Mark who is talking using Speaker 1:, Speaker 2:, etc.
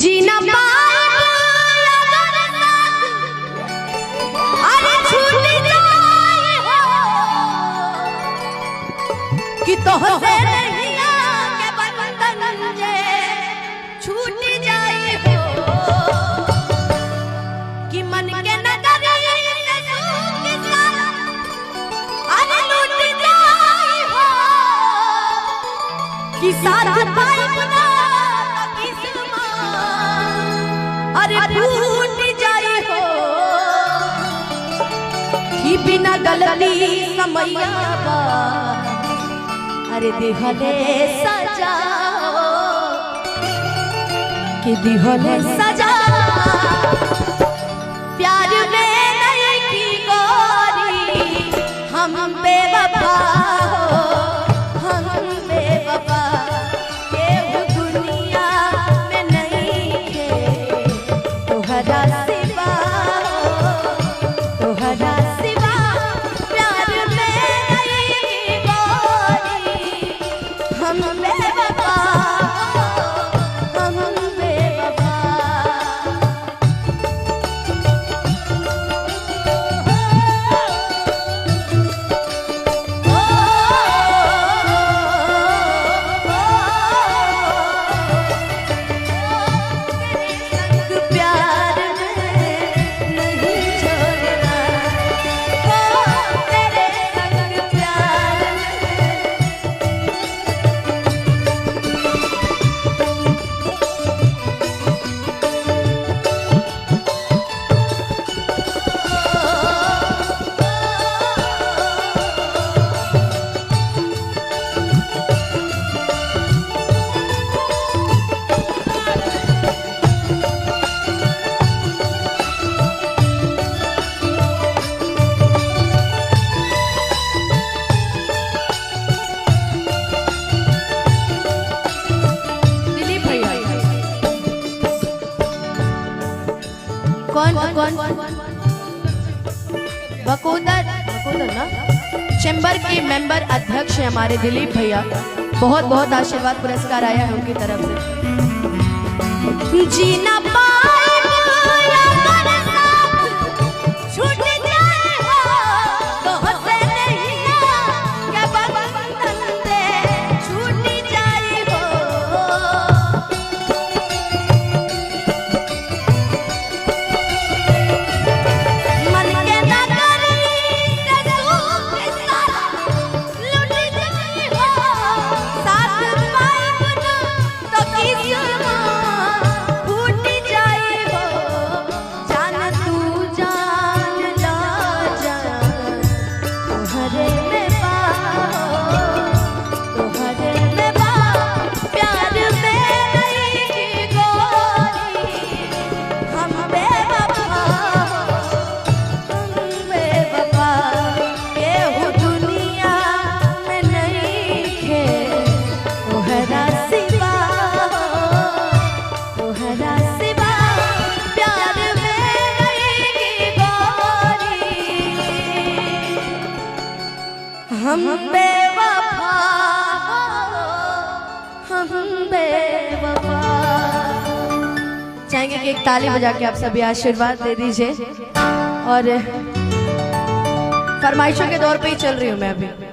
Speaker 1: जीना अरे छूट जाए हो कि तोहसे नैया के बंधन जे छूट जाए हो कि मन के नगरी से सुख सारा अरे लूट जाए हो कि साथ पाई बना अरे भूल जाए हो कि बिना गलती समैया अरे दिहले सजा कि दिहले सजा प्यार में नहीं की गोरी हम बेवफा हो हम बेवफा कौन बकोदर ना चैम्बर के मेंबर अध्यक्ष है हमारे दिलीप भैया। बहुत बहुत आशीर्वाद पुरस्कार आया है उनकी तरफ से। जीना हम बेवफा हम बेवफा। चाहेंगे कि एक ताली बजा के आप सभी आशीर्वाद दे दीजिए। और फरमाइशों के दौर पे ही चल रही हूँ मैं अभी।